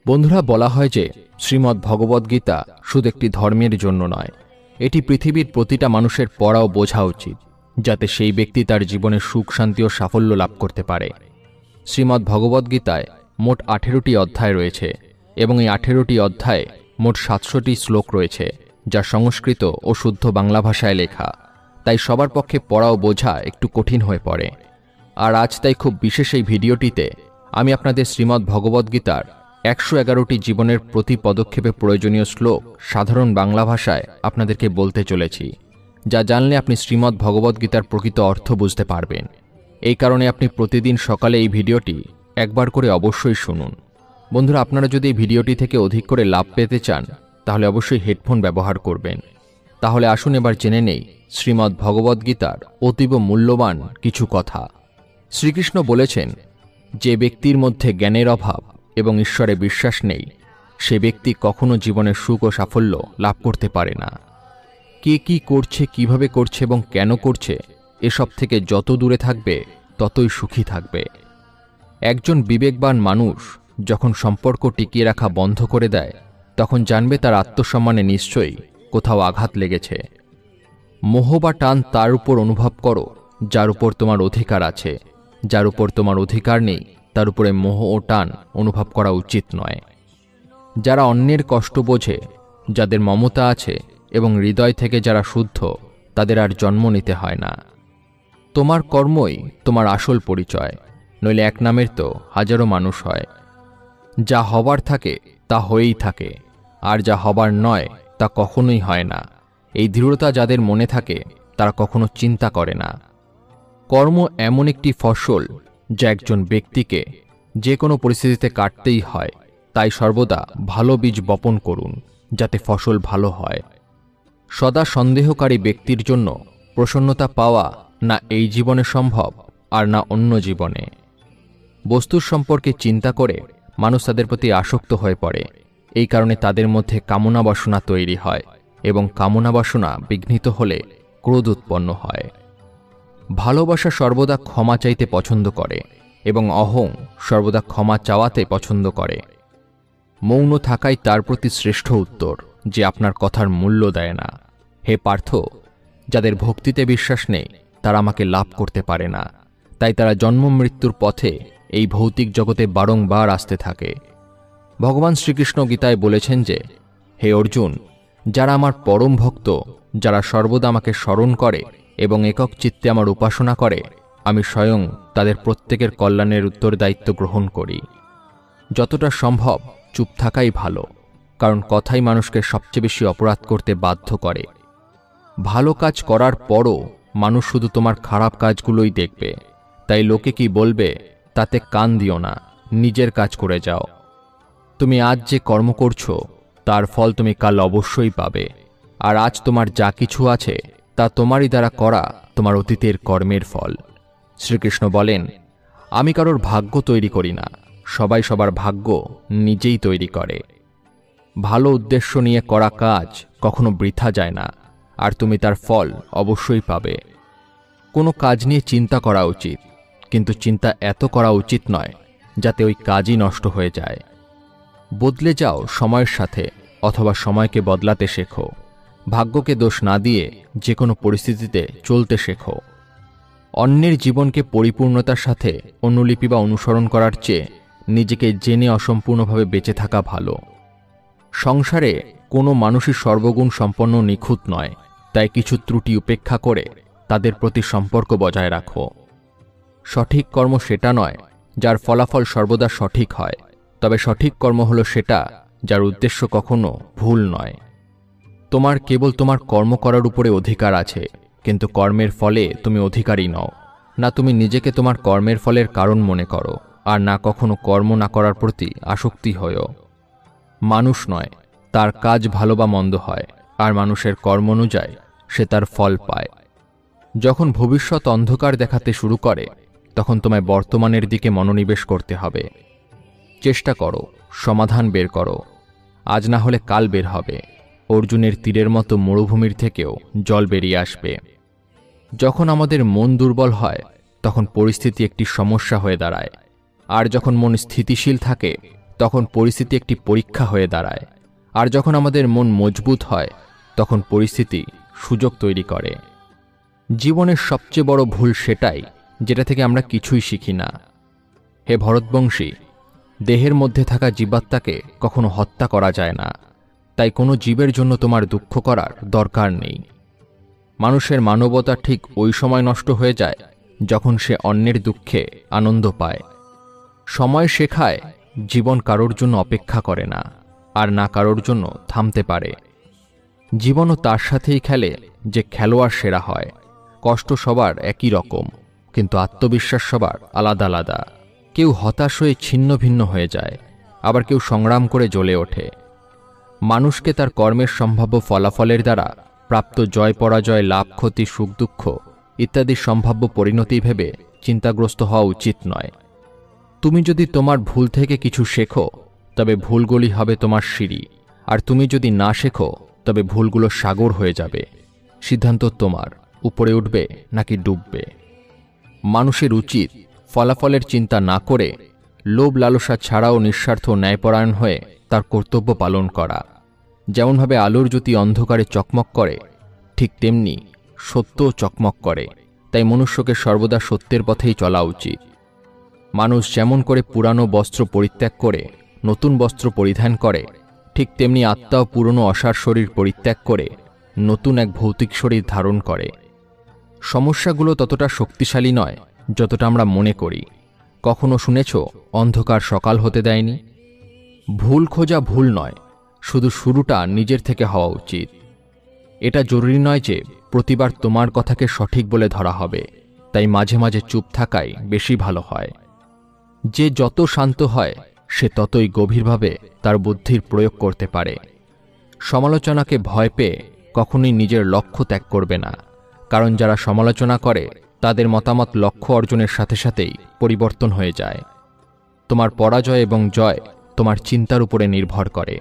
বন্ধুরা, বলা হয় যে শ্রীমদ্ ভগবদ্গীতা শুধু একটি ধর্মের জন্য নয়, এটি পৃথিবীর প্রতিটা মানুষের পড়া ও বোঝা উচিত, যাতে সেই ব্যক্তি তার জীবনে সুখ, শান্তি ও সাফল্য লাভ করতে পারে। শ্রীমদ্ ভগবদ্গীতায় মোট 18টি অধ্যায় রয়েছে এবং এই 18টি অধ্যায়ে মোট 700টি শ্লোক রয়েছে, যা সংস্কৃত ও শুদ্ধ বাংলা ভাষায় লেখা। তাই সবার পক্ষে পড়া ও বোঝা একটু কঠিন হয়ে পড়ে। আর আজ তাই খুব বিশেষ এই ভিডিওটিতে আমি আপনাদের শ্রীমদ্ ভগবদ্গীতার 111টি জীবনের প্রতি পদক্ষেপে প্রয়োজনীয় শ্লোক সাধারণ বাংলা ভাষায় আপনাদেরকে বলতে চলেছি, যা জানলে আপনি শ্রীমদ্ ভগবদ্গীতার প্রকৃত অর্থ বুঝতে পারবেন। এই কারণে আপনি প্রতিদিন সকালে এই ভিডিওটি একবার করে অবশ্যই শুনুন। বন্ধুরা, আপনারা যদি এই ভিডিওটি থেকে অধিক করে লাভ পেতে চান, তাহলে অবশ্যই হেডফোন ব্যবহার করবেন। তাহলে আসুন এবার জেনে নেই শ্রীমদ্ ভগবদ্গীতার অতীব মূল্যবান কিছু কথা। শ্রীকৃষ্ণ বলেছেন, যে ব্যক্তির মধ্যে জ্ঞানের অভাব এবং ঈশ্বরে বিশ্বাস নেই, সে ব্যক্তি কখনো জীবনে সুখ ও সাফল্য লাভ করতে পারে না। কে কি করছে, কিভাবে করছে এবং কেন করছে, এসব থেকে যত দূরে থাকবে ততই সুখী থাকবে। একজন বিবেকবান মানুষ যখন সম্পর্ক টিকিয়ে রাখা বন্ধ করে দেয়, তখন জানবে তার আত্মসম্মানে নিশ্চয়ই কোথাও আঘাত লেগেছে। মোহ বা টান তার উপর অনুভব করো যার উপর তোমার অধিকার আছে। যার উপর তোমার অধিকার নেই, তার উপরে মোহ ও টান অনুভব করা উচিত নয়। যারা অন্যের কষ্ট বোঝে, যাদের মমতা আছে এবং হৃদয় থেকে যারা শুদ্ধ, তাদের আর জন্ম নিতে হয় না। তোমার কর্মই তোমার আসল পরিচয়, নইলে এক নামের তো হাজারো মানুষ হয়। যা হবার থাকে তা হয়েই থাকে, আর যা হবার নয় তা কখনোই হয় না। এই দৃঢ়তা যাদের মনে থাকে, তারা কখনো চিন্তা করে না। কর্ম এমন একটি ফসল যা একজন ব্যক্তিকে যে কোনো পরিস্থিতিতে কাটতেই হয়। তাই সর্বদা ভালো বীজ বপন করুন, যাতে ফসল ভালো হয়। সদা সন্দেহকারী ব্যক্তির জন্য প্রসন্নতা পাওয়া না এই জীবনে সম্ভব, আর না অন্য জীবনে। বস্তুর সম্পর্কে চিন্তা করে মানুষ তাদের প্রতি আসক্ত হয়ে পড়ে। এই কারণে তাদের মধ্যে কামনা বাসনা তৈরি হয়, এবং কামনা বাসনা বিঘ্নিত হলে ক্রোধ উৎপন্ন হয়। ভালোবাসা সর্বদা ক্ষমা চাইতে পছন্দ করে, এবং অহং সর্বদা ক্ষমা চাওয়াতে পছন্দ করে। মৌন থাকাই তার প্রতি শ্রেষ্ঠ উত্তর, যে আপনার কথার মূল্য দেয় না। হে পার্থ, যাদের ভক্তিতে বিশ্বাস নেই, তারা আমাকে লাভ করতে পারে না। তাই তারা জন্ম মৃত্যুর পথে এই ভৌতিক জগতে বারংবার আসতে থাকে। ভগবান শ্রীকৃষ্ণ গীতায় বলেছেন যে, হে অর্জুন, যারা আমার পরম ভক্ত, যারা সর্বদা আমাকে স্মরণ করে এবং একক চিত্তে আমার উপাসনা করে, আমি স্বয়ং তাদের প্রত্যেকের কল্যাণের উত্তরদায়িত্ব গ্রহণ করি। যতটা সম্ভব চুপ থাকাই ভালো, কারণ কথাই মানুষকে সবচেয়ে বেশি অপরাধ করতে বাধ্য করে। ভালো কাজ করার পরও মানুষ শুধু তোমার খারাপ কাজগুলোই দেখবে। তাই লোকে কি বলবে তাতে কান দিও না, নিজের কাজ করে যাও। তুমি আজ যে কর্ম করছো, তার ফল তুমি কাল অবশ্যই পাবে। আর আজ তোমার যা কিছু আছে, তা তোমারই দ্বারা করা তোমার অতীতের কর্মের ফল। শ্রীকৃষ্ণ বলেন, আমি কারোর ভাগ্য তৈরি করি না, সবাই সবার ভাগ্য নিজেই তৈরি করে। ভালো উদ্দেশ্য নিয়ে করা কাজ কখনো বৃথা যায় না, আর তুমি তার ফল অবশ্যই পাবে। কোনো কাজ নিয়ে চিন্তা করা উচিত, কিন্তু চিন্তা এত করা উচিত নয় যাতে ওই কাজই নষ্ট হয়ে যায়। বদলে যাও সময়ের সাথে, অথবা সময়কে বদলাতে শেখো। ভাগ্যকে দোষ না দিয়ে যে কোনো পরিস্থিতিতে চলতে শেখো। অন্যের জীবনকে পরিপূর্ণতার সাথে অনুলিপি বা অনুসরণ করার চেয়ে নিজেকে জেনে অসম্পূর্ণভাবে বেঁচে থাকা ভালো। সংসারে কোনো মানুষই সর্বগুণ সম্পন্ন নিখুঁত নয়, তাই কিছু ত্রুটি উপেক্ষা করে তাদের প্রতি সম্পর্ক বজায় রাখো। সঠিক কর্ম সেটা নয় যার ফলাফল সর্বদা সঠিক হয়, তবে সঠিক কর্ম হলো সেটা যার উদ্দেশ্য কখনো ভুল নয়। তোমার কেবল তোমার কর্ম করার উপরে অধিকার আছে, কিন্তু কর্মের ফলে তুমি অধিকারী নও। না তুমি নিজেকে তোমার কর্মের ফলের কারণ মনে করো, আর না কখনো কর্ম না করার প্রতি আসক্তি হয়ও। মানুষ নয়, তার কাজ ভালো বা মন্দ হয়, আর মানুষের কর্ম অনুযায়ী সে তার ফল পায়। যখন ভবিষ্যৎ অন্ধকার দেখাতে শুরু করে, তখন তোমায় বর্তমানের দিকে মনোনিবেশ করতে হবে। চেষ্টা করো, সমাধান বের করো। আজ না হলে কাল বের হবে। অর্জুনের তীরের মতো মরুভূমির থেকেও জল বেরিয়ে আসবে। যখন আমাদের মন দুর্বল হয়, তখন পরিস্থিতি একটি সমস্যা হয়ে দাঁড়ায়। আর যখন মন স্থিতিশীল থাকে, তখন পরিস্থিতি একটি পরীক্ষা হয়ে দাঁড়ায়, আর যখন আমাদের মন মজবুত হয় তখন পরিস্থিতি সুযোগ তৈরি করে। জীবনের সবচেয়ে বড় ভুল সেটাই যেটা থেকে আমরা কিছুই শিখি না। হে ভরতবংশী, দেহের মধ্যে থাকা জীবাত্মাকে কখনো হত্যা করা যায় না, তাই কোনো জীবের জন্য তোমার দুঃখ করার দরকার নেই। মানুষের মানবতা ঠিক ওই সময় নষ্ট হয়ে যায় যখন সে অন্যের দুঃখে আনন্দ পায়। সময় শেখায় জীবন কারোর জন্য অপেক্ষা করে না, আর না কারোর জন্য থামতে পারে। জীবনও তার সাথেই খেলে যে খেলোয়াড় সেরা হয়। কষ্ট সবার একই রকম, কিন্তু আত্মবিশ্বাস সবার আলাদা আলাদা। কেউ হতাশ হয়ে ছিন্ন ভিন্ন হয়ে যায়, আবার কেউ সংগ্রাম করে জ্বলে ওঠে। মানুষকে তার কর্মের সম্ভাব্য ফলাফলের দ্বারা প্রাপ্ত জয় পরাজয়, লাভ ক্ষতি, সুখ দুঃখ ইত্যাদি সম্ভাব্য পরিণতি ভেবে চিন্তাগ্রস্ত হওয়া উচিত নয়। তুমি যদি তোমার ভুল থেকে কিছু শেখো তবে ভুলগুলি হবে তোমার সিঁড়ি, আর তুমি যদি না শেখো তবে ভুলগুলো সাগর হয়ে যাবে। সিদ্ধান্ত তোমার, উপরে উঠবে নাকি ডুববে। মানুষের উচিত ফলাফলের চিন্তা না করে লোভ লালসা ছাড়াও নিঃস্বার্থ ন্যায়পরায়ণ হয়ে তার কর্তব্য পালন করা। যেমনভাবে আলোর জ্যোতি অন্ধকারে চকমক করে, ঠিক তেমনি সত্যও চকমক করে। তাই মনুষ্যকে সর্বদা সত্যের পথেই চলা উচিত। মানুষ যেমন করে পুরানো বস্ত্র পরিত্যাগ করে নতুন বস্ত্র পরিধান করে, ঠিক তেমনি আত্মাও পুরনো অসার শরীর পরিত্যাগ করে নতুন এক ভৌতিক শরীর ধারণ করে। সমস্যাগুলো ততটা শক্তিশালী নয় যতটা আমরা মনে করি। কখনো শুনেছ অন্ধকার সকাল হতে দেয়নি? ভুল খোঁজা ভুল নয়, শুধু শুরুটা নিজের থেকে হওয়া উচিত। এটা জরুরি নয় যে প্রতিবার তোমার কথাকে সঠিক বলে ধরা হবে, তাই মাঝে মাঝে চুপ থাকাই বেশি ভালো হয়। যে যত শান্ত হয় সে ততই গভীরভাবে তার বুদ্ধির প্রয়োগ করতে পারে। সমালোচনাকে ভয় পেয়ে কখনোই নিজের লক্ষ্য ত্যাগ করবে না, কারণ যারা সমালোচনা করে তাদের মতামত লক্ষ্য অর্জনের সাথে সাথেই পরিবর্তন হয়ে যায়। তোমার পরাজয় এবং জয় তোমার চিন্তার উপরে নির্ভর করে।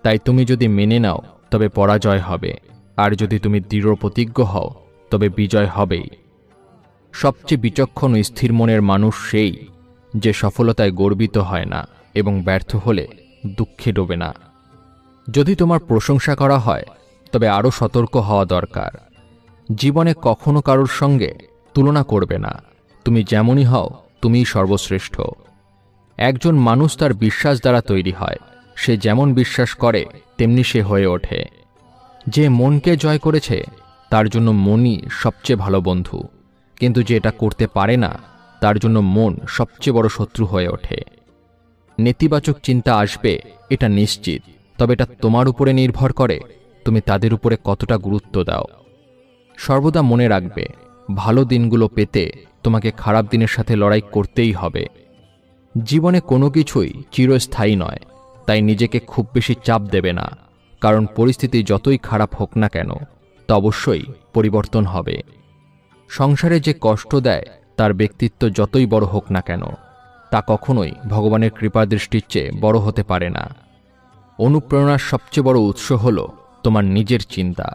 তাই তুমি যদি মেনে নাও তবে পরাজয় হবে, আর যদি তুমি দৃঢ় প্রতিজ্ঞ হও তবে বিজয় হবেই। সবচেয়ে বিচক্ষণ ও স্থির মনের মানুষ সেই যে সফলতায় গর্বিত হয় না এবং ব্যর্থ হলে দুঃখে ডোবে না। যদি তোমার প্রশংসা করা হয় তবে আরও সতর্ক হওয়া দরকার। জীবনে কখনো কারোর সঙ্গে তুলনা করবে না। তুমি যেমনই হও তুমিই সর্বশ্রেষ্ঠ। একজন মানুষ তার বিশ্বাস দ্বারা তৈরি হয়। সে যেমন বিশ্বাস করে তেমনি সে হয়ে ওঠে। যে মনকে জয় করেছে তার জন্য মনই সবচেয়ে ভালো বন্ধু, কিন্তু যে এটা করতে পারে না তার জন্য মন সবচেয়ে বড় শত্রু হয়ে ওঠে। নেতিবাচক চিন্তা আসবে এটা নিশ্চিত, তবে এটা তোমার উপরে নির্ভর করে তুমি তাদের উপরে কতটা গুরুত্ব দাও। সর্বদা মনে রাখবে, ভালো দিনগুলো পেতে তোমাকে খারাপ দিনের সাথে লড়াই করতেই হবে। জীবনে কোনো কিছুই চিরস্থায়ী নয়, তাই নিজেকে খুব বেশি চাপ দেবে না, কারণ পরিস্থিতি যতই খারাপ হোক না কেন তা অবশ্যই পরিবর্তন হবে। সংসারে যে কষ্ট দেয় তার ব্যক্তিত্ব যতই বড় হোক না কেন তা কখনোই ভগবানের কৃপাদৃষ্টির চেয়ে বড় হতে পারে না। অনুপ্রেরণার সবচেয়ে বড় উৎস হল তোমার নিজের চিন্তা।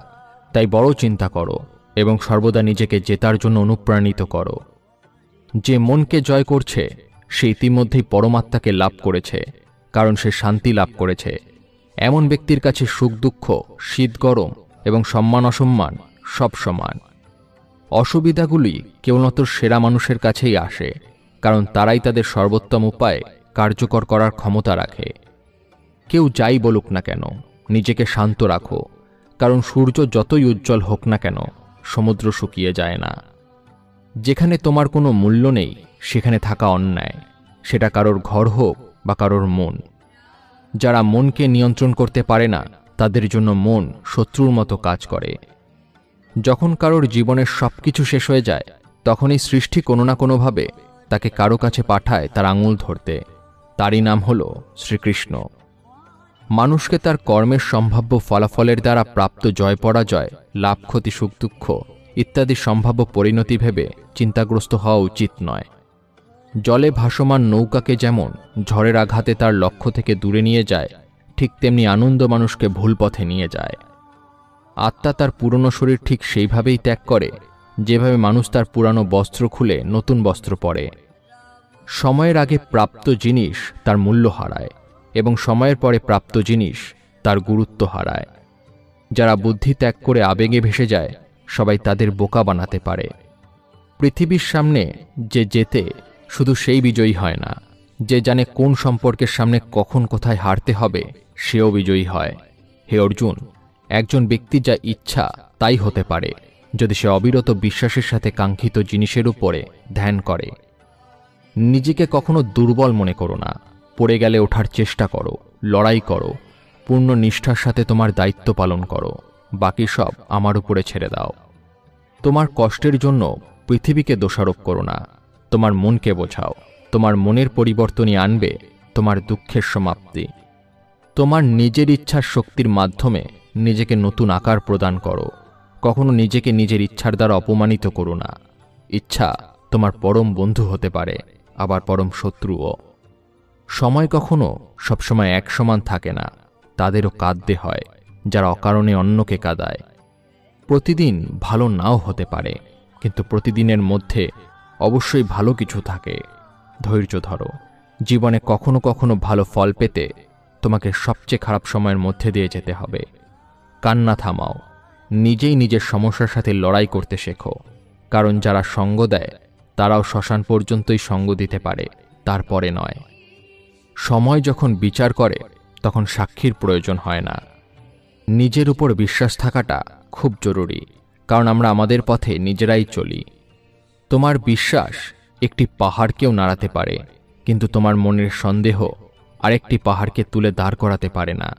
তাই বড় চিন্তা করো এবং সর্বদা নিজেকে জেতার জন্য অনুপ্রাণিত করো। যে মনকে জয় করছে সে ইতিমধ্যেই পরমাত্মাকে লাভ করেছে, কারণ সে শান্তি লাভ করেছে। এমন ব্যক্তির কাছে সুখ দুঃখ, শীত গরম এবং সম্মান অসম্মান সব সমান। অসুবিধাগুলি কেবলমাত্র সেরা মানুষের কাছেই আসে, কারণ তারাই তাদের সর্বোত্তম উপায়ে কার্যকর করার ক্ষমতা রাখে। কেউ যাই বলুক না কেন নিজেকে শান্ত রাখো, কারণ সূর্য যতই উজ্জ্বল হোক না কেন সমুদ্র শুকিয়ে যায় না। যেখানে তোমার কোনো মূল্য নেই সেখানে থাকা অন্যায়, সেটা কারোর ঘর হোক বা কারোর মন। যারা মনকে নিয়ন্ত্রণ করতে পারে না তাদের জন্য মন শত্রুর মতো কাজ করে। যখন কারোর জীবনের সবকিছু শেষ হয়ে যায় তখনই সৃষ্টি কোনো না কোনোভাবে তাকে কারো কাছে পাঠায় তার আঙুল ধরতে। তারই নাম হল শ্রীকৃষ্ণ। মানুষকে তার কর্মের সম্ভাব্য ফলাফলের দ্বারা প্রাপ্ত জয় পরাজয়, লাভ ক্ষতি, সুখ দুঃখ ইত্যাদি সম্ভাব্য পরিণতি ভেবে চিন্তাগ্রস্ত হওয়া উচিত নয়। জলে ভাসমান নৌকাকে যেমন ঝড়ের আঘাতে তার লক্ষ্য থেকে দূরে নিয়ে যায়, ঠিক তেমনি আনন্দ মানুষকে ভুল পথে নিয়ে যায়। আত্মা তার পুরনো শরীর ঠিক সেইভাবেই ত্যাগ করে যেভাবে মানুষ তার পুরানো বস্ত্র খুলে নতুন বস্ত্র পরে। সময়ের আগে প্রাপ্ত জিনিস তার মূল্য হারায় এবং সময়ের পরে প্রাপ্ত জিনিস তার গুরুত্ব হারায়। যারা বুদ্ধি ত্যাগ করে আবেগে ভেসে যায়, সবাই তাদের বোকা বানাতে পারে। পৃথিবীর সামনে যে জেতে, শুধু সেই বিজয়ী হয় না, যে জানে কোন সম্পর্কের সামনে কখন কোথায় হারতে হবে, সেও বিজয়ী হয়। হে অর্জুন, একজন ব্যক্তি যা ইচ্ছা তাই হতে পারে যদি সে অবিরত বিশ্বাসের সাথে কাঙ্ক্ষিত জিনিসের উপরে ধ্যান করে। নিজেকে কখনো দুর্বল মনে করো না। পড়ে গেলে ওঠার চেষ্টা করো, লড়াই করো, পূর্ণ নিষ্ঠার সাথে তোমার দায়িত্ব পালন করো। বাকি সব আমার উপরে ছেড়ে দাও। তোমার কষ্টের জন্য পৃথিবীকে দোষারোপ করো না, তোমার মনকে বোঝাও। তোমার মনের পরিবর্তনই আনবে তোমার দুঃখের সমাপ্তি। তোমার নিজের ইচ্ছার শক্তির মাধ্যমে নিজেকে নতুন আকার প্রদান করো। কখনো নিজেকে নিজের ইচ্ছার দ্বারা অপমানিত করো না। ইচ্ছা তোমার পরম বন্ধু হতে পারে, আবার পরম শত্রুও। সময় কখনো সবসময় এক সমান থাকে না, তাদেরও কাঁদতে হয় যারা অকারণে অন্যকে কাঁদায়। প্রতিদিন ভালো নাও হতে পারে, কিন্তু প্রতিদিনের মধ্যে অবশ্যই ভালো কিছু থাকে। ধৈর্য ধরো। জীবনে কখনো কখনো ভালো ফল পেতে তোমাকে সবচেয়ে খারাপ সময়ের মধ্যে দিয়ে যেতে হবে। কান্না থামাও, নিজেই নিজের সমস্যার সাথে লড়াই করতে শেখো। কারণ যারা সঙ্গ দেয় তারাও শ্মশান পর্যন্তই সঙ্গ দিতে পারে, তারপরে নয়। সময় যখন বিচার করে তখন সাক্ষীর প্রয়োজন হয় না। নিজের উপর বিশ্বাস থাকাটা খুব জরুরি, কারণ আমরা আমাদের পথে নিজেরাই চলি। তোমার বিশ্বাস একটি পাহাড়কেও নাড়াতে পারে, কিন্তু তোমার মনের সন্দেহ আরেকটি পাহাড়কে তুলে দাঁড় করাতে পারে না।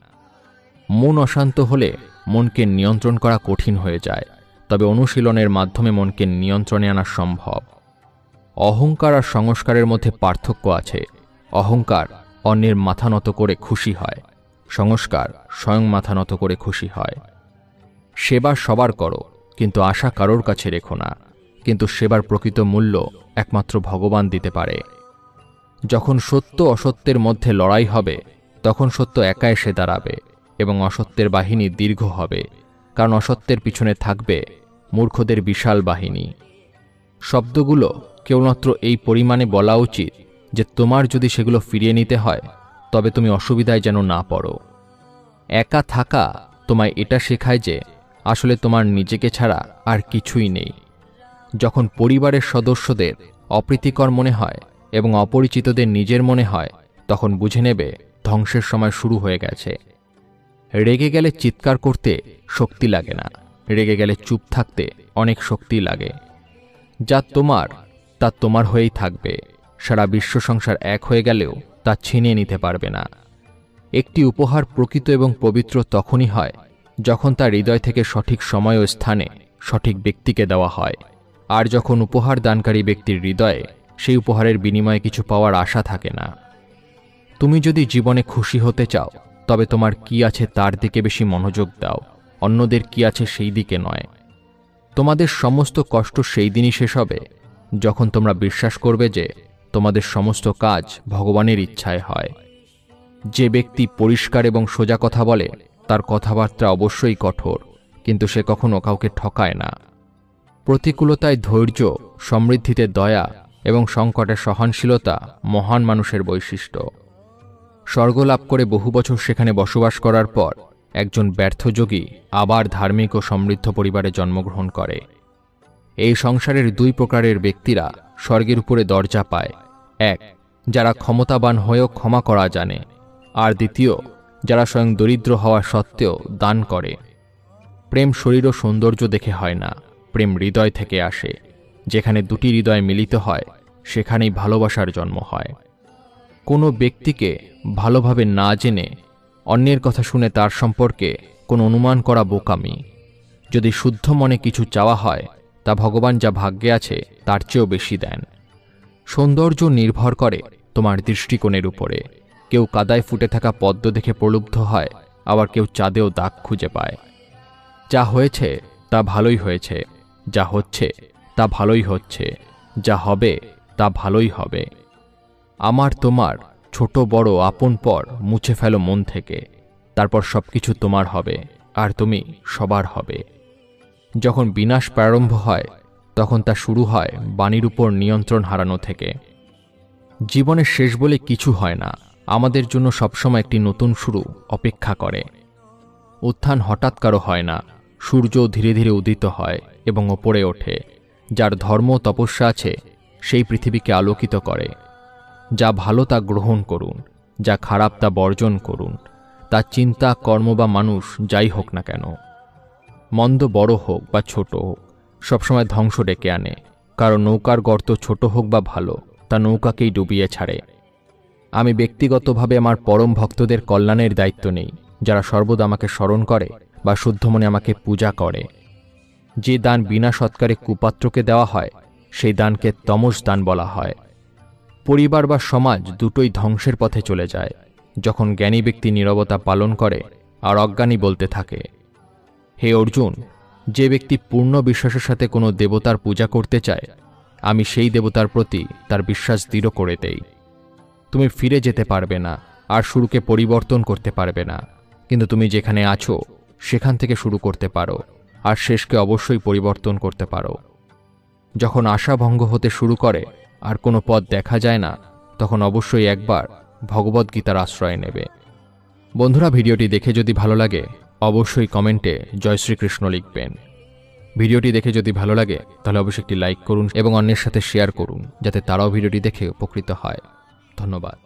মন অশান্ত হলে মনকে নিয়ন্ত্রণ করা কঠিন হয়ে যায়, তবে অনুশীলনের মাধ্যমে মনকে নিয়ন্ত্রণে আনা সম্ভব। অহংকার আর সংস্কারের মধ্যে পার্থক্য আছে। অহংকার অন্যের মাথা নত করে খুশি হয়, সংস্কার স্বয়ং মাথা নত করে খুশি হয়। সেবা সবার করো, কিন্তু আশা কারোর কাছে রেখো না। কিন্তু সেবার প্রকৃত মূল্য একমাত্র ভগবান দিতে পারে। যখন সত্য অসত্যের মধ্যে লড়াই হবে, তখন সত্য একা এসে দাঁড়াবে এবং অসত্যের বাহিনী দীর্ঘ হবে, কারণ অসত্যের পিছনে থাকবে মূর্খদের বিশাল বাহিনী। শব্দগুলো কেবলমাত্র এই পরিমাণে বলা উচিত যে তোমার যদি সেগুলো ফিরিয়ে নিতে হয়, তবে তুমি অসুবিধায় যেন না পড়ো। একা থাকা তোমায় এটা শেখায় যে আসলে তোমার নিজেকে ছাড়া আর কিছুই নেই। যখন পরিবারের সদস্যদের অপ্রীতিকর মনে হয় এবং অপরিচিতদের নিজের মনে হয়, তখন বুঝে নেবে ধ্বংসের সময় শুরু হয়ে গেছে। রেগে গেলে চিৎকার করতে শক্তি লাগে না, রেগে গেলে চুপ থাকতে অনেক শক্তি লাগে। যা তোমার তা তোমার হয়েই থাকবে। সারা বিশ্ব সংসার এক হয়ে গেলেও তা ছিনিয়ে নিতে পারবে না। একটি উপহার প্রকৃত এবং পবিত্র তখনই হয় যখন তা হৃদয় থেকে সঠিক সময় ও স্থানে সঠিক ব্যক্তিকে দেওয়া হয়। আর যখন উপহার দানকারী ব্যক্তির হৃদয়ে সেই উপহারের বিনিময়ে কিছু পাওয়ার আশা থাকে না। তুমি যদি জীবনে খুশি হতে চাও, তবে তোমার কি আছে তার দিকে বেশি মনোযোগ দাও, অন্যদের কি আছে সেই দিকে নয়। তোমাদের সমস্ত কষ্ট সেই দিনই শেষ হবে যখন তোমরা বিশ্বাস করবে যে তোমাদের সমস্ত কাজ ভগবানের ইচ্ছায় হয়। যে ব্যক্তি পরিষ্কার এবং সোজা কথা বলে তার কথাবার্তা অবশ্যই কঠোর, কিন্তু সে কখনো কাউকে ঠকায় না। প্রতিকূলতায় ধৈর্য, সমৃদ্ধিতে দয়া এবং সংকটে সহনশীলতা মহান মানুষের বৈশিষ্ট্য। স্বর্গ লাভ করে বহু বছর সেখানে বসবাস করার পর একজন ব্যর্থ যোগী আবার ধার্মিক ও সমৃদ্ধ পরিবারে জন্মগ্রহণ করে। এই সংসারের দুই প্রকারের ব্যক্তিরা স্বর্গের উপরে দরজা পায়। এক, যারা ক্ষমতাবান হয়েও ক্ষমা করা জানে, আর দ্বিতীয়, যারা স্বয়ং দরিদ্র হওয়া সত্ত্বেও দান করে। প্রেম শরীর ও সৌন্দর্য দেখে হয় না, প্রেম হৃদয় থেকে আসে। যেখানে দুটি হৃদয় মিলিত হয়, সেখানেই ভালোবাসার জন্ম হয়। কোনো ব্যক্তিকে ভালোভাবে না জেনে অন্যের কথা শুনে তার সম্পর্কে কোনো অনুমান করা বোকামি। যদি শুদ্ধ মনে কিছু চাওয়া হয়, তা ভগবান যা ভাগ্যে আছে তার চেয়েও বেশি দেন। সৌন্দর্য নির্ভর করে তোমার দৃষ্টিকোণের উপরে। কেউ কাদায় ফুটে থাকা পদ্ম দেখে প্রলুব্ধ হয়, আবার কেউ চাঁদেও দাগ খুঁজে পায়। যা হয়েছে তা ভালোই হয়েছে, যা হচ্ছে তা ভালোই হচ্ছে, যা হবে তা ভালোই হবে। আমার তোমার, ছোট বড় আপন পর মুছে ফেলো মন থেকে, তারপর সবকিছু তোমার হবে আর তুমি সবার হবে। যখন বিনাশ প্রারম্ভ হয়, তখন তা শুরু হয় বাণীর উপর নিয়ন্ত্রণ হারানো থেকে। জীবনের শেষ বলে কিছু হয় না, আমাদের জন্য সবসময় একটি নতুন শুরু অপেক্ষা করে। উত্থান হঠাৎ কারো হয় না, সূর্য ধীরে ধীরে উদিত হয় এবং ওপরে ওঠে। যার ধর্ম তপস্যা আছে সেই পৃথিবীকে আলোকিত করে। যা ভালো তা গ্রহণ করুন, যা খারাপ তা বর্জন করুন, তার চিন্তা, কর্ম বা মানুষ যাই হোক না কেন। মন্দ বড় হোক বা ছোট হোক, সবসময় ধ্বংস ডেকে আনে, কারণ নৌকার গর্ত ছোট হোক বা ভালো, তা নৌকাকেই ডুবিয়ে ছাড়ে। আমি ব্যক্তিগতভাবে আমার পরম ভক্তদের কল্যাণের দায়িত্ব নেই, যারা সর্বদা আমাকে স্মরণ করে বা শুদ্ধ মনে আমাকে পূজা করে। যে দান বিনা সৎকারে কুপাত্রকে দেওয়া হয়, সেই দানকে তমস দান বলা হয়। পরিবার বা সমাজ দুটোই ধ্বংসের পথে চলে যায় যখন জ্ঞানী ব্যক্তি নীরবতা পালন করে আর অজ্ঞানী বলতে থাকে। হে অর্জুন, যে ব্যক্তি পূর্ণ বিশ্বাসের সাথে কোনো দেবতার পূজা করতে চায়, আমি সেই দেবতার প্রতি তার বিশ্বাস দৃঢ় করে দেই। তুমি ফিরে যেতে পারবে না আর শুরুকে পরিবর্তন করতে পারবে না, কিন্তু তুমি যেখানে আছো সেখান থেকে শুরু করতে পারো আর শেষকে অবশ্যই পরিবর্তন করতে পারো। যখন আশা ভঙ্গ হতে শুরু করে আর কোনো পথ দেখা যায় না, তখন অবশ্যই একবার ভগবদ্গীতার আশ্রয় নেবে। বন্ধুরা, ভিডিওটি দেখে যদি ভালো লাগে অবশ্যই কমেন্টে জয় শ্রীকৃষ্ণ লিখবেন। ভিডিওটি দেখে যদি ভালো লাগে তাহলে অবশ্যই একটি লাইক করুন এবং অন্যের সাথে শেয়ার করুন, যাতে তারাও ভিডিওটি দেখে উপকৃত হয়। ধন্যবাদ।